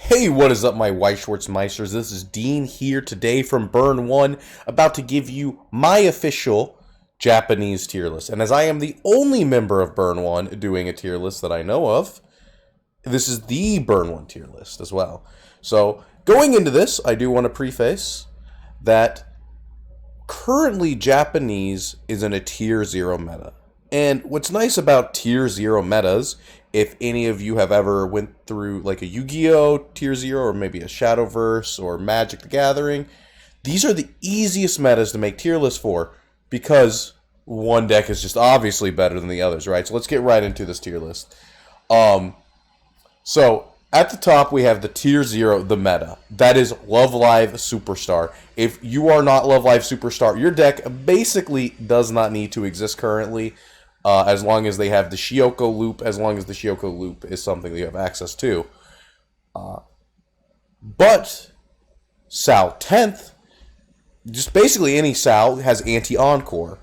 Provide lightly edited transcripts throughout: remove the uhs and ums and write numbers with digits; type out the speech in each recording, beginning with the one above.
Hey, what is up, my White Schwartz Meisters? This is Dean here today from Burn 1, about to give you my official Japanese tier list. And as I am the only member of Burn 1 doing a tier list that I know of, this is the Burn 1 tier list as well. So, going into this, I do want to preface that currently Japanese is in a tier 0 meta. And what's nice about tier 0 metas, if any of you have ever went through like a Yu-Gi-Oh! Tier 0 or maybe a Shadowverse or Magic the Gathering, these are the easiest metas to make tier lists for because one deck is just obviously better than the others, right? So let's get right into this tier list. So at the top we have the tier 0, the meta. That is Love Live Superstar. If you are not Love Live Superstar, your deck basically does not need to exist currently. As long as they have the Shioko loop, as long as the Shioko loop is something that you have access to. But Sal 10th, just basically any Sal has anti-encore,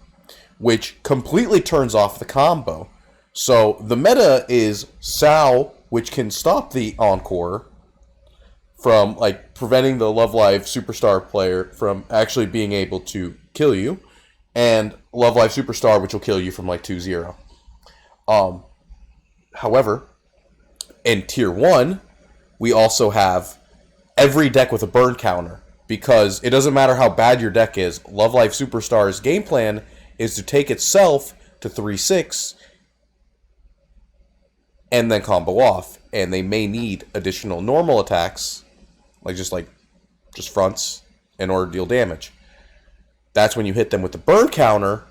which completely turns off the combo. So the meta is Sal, which can stop the encore from like preventing the Love Live Superstar player from actually being able to kill you. And Love Live Superstar, which will kill you from like 2-0. However, in Tier 1, we also have every deck with a burn counter. Because it doesn't matter how bad your deck is, Love Live Superstar's game plan is to take itself to 3-6 and then combo off. And they may need additional normal attacks, just fronts, in order to deal damage. That's when you hit them with the burn counter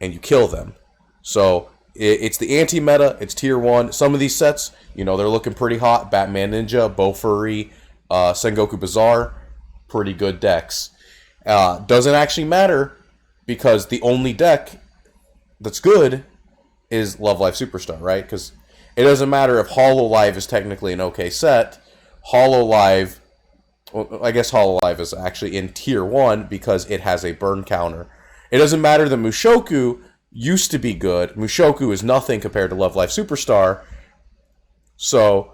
and you kill them. So it's the anti-meta, it's tier 1. Some of these sets, they're looking pretty hot. Batman Ninja, Bofuri, Sengoku Bazaar, pretty good decks. Doesn't actually matter because the only deck that's good is Love Live Superstar, right? Because it doesn't matter if Hololive is technically an okay set. Hololive, well, I guess Hololive is actually in Tier 1 because it has a burn counter. It doesn't matter that Mushoku used to be good. Mushoku is nothing compared to Love Live Superstar. So,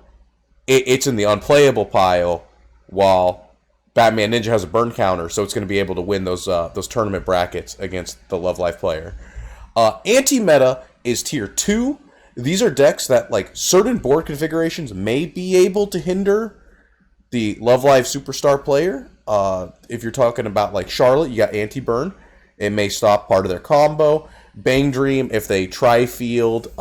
it's in the unplayable pile, while Batman Ninja has a burn counter, so it's going to be able to win those tournament brackets against the Love Live player. Anti-meta is Tier 2. These are decks that, certain board configurations may be able to hinder the Love Live Superstar player. If you're talking about Charlotte, you got anti-burn. It may stop part of their combo. Bang Dream, if they tri-field,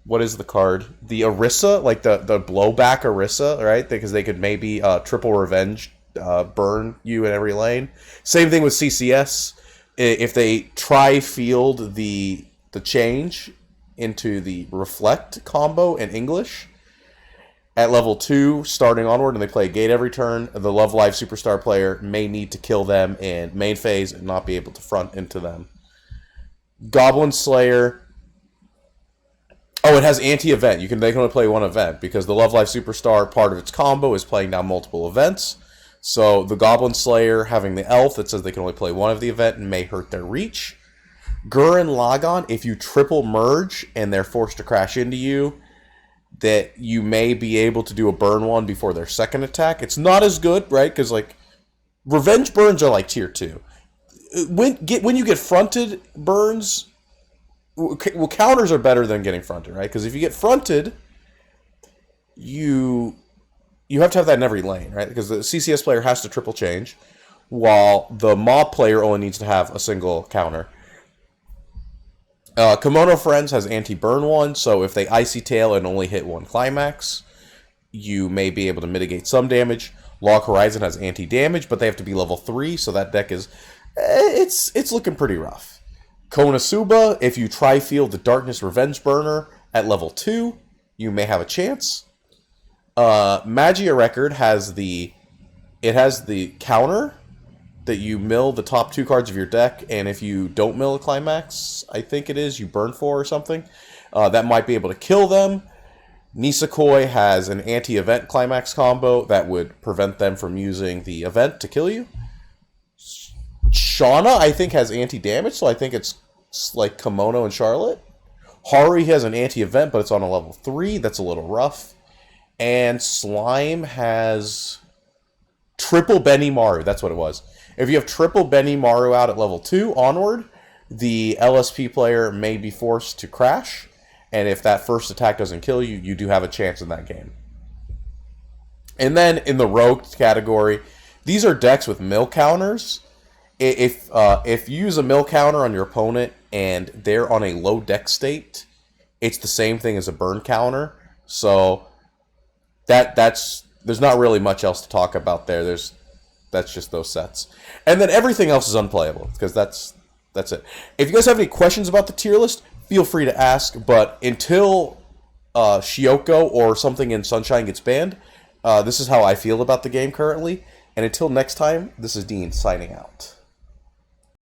what is the card? The Orisa, the blowback Orisa, right? Because they could maybe triple revenge burn you in every lane. Same thing with CCS. If they tri-field the change into the reflect combo in English, at level 2, starting onward, and they play a gate every turn, the Love Live Superstar player may need to kill them in main phase and not be able to front into them. Goblin Slayer. Oh, it has anti-event. They can only play one event because the Love Live Superstar part of its combo is playing down multiple events. So the Goblin Slayer having the elf that says they can only play one of the event and may hurt their reach. Gurren Lagann, if you triple merge and they're forced to crash into you, that you may be able to do a burn one before their second attack. It's not as good, right? Because revenge burns are Tier 2. When you get fronted burns, well, counters are better than getting fronted, right? Because if you get fronted, you have to have that in every lane, right? Because the CCS player has to triple change, while the mob player only needs to have a single counter. Kimono Friends has anti-burn 1, so if they Icy Tail and only hit one climax, you may be able to mitigate some damage. Log Horizon has anti-damage, but they have to be level 3, so that deck is... It's looking pretty rough. Konosuba, if you tri-field the Darkness Revenge Burner at level 2, you may have a chance. Magia Record has the counter that you mill the top 2 cards of your deck, and if you don't mill a climax, I think it is, you burn 4 or something, that might be able to kill them. Nisekoi has an anti-event climax combo that would prevent them from using the event to kill you. Shauna, I think, has anti-damage, so I think it's like Kimono and Charlotte. Hari has an anti-event, but it's on a level 3. That's a little rough. And Slime has triple Benny Maru. That's what it was. If you have triple Benny Maru out at level 2 onward, the LSP player may be forced to crash. And if that first attack doesn't kill you, you do have a chance in that game. And then in the rogue category, these are decks with mill counters. If you use a mill counter on your opponent and they're on a low deck state, it's the same thing as a burn counter. So that's there's not really much else to talk about there. That's just those sets, and then everything else is unplayable because that's it. If you guys have any questions about the tier list, feel free to ask. But until Shioko or something in Sunshine gets banned, this is how I feel about the game currently. And until next time, this is Dean signing out.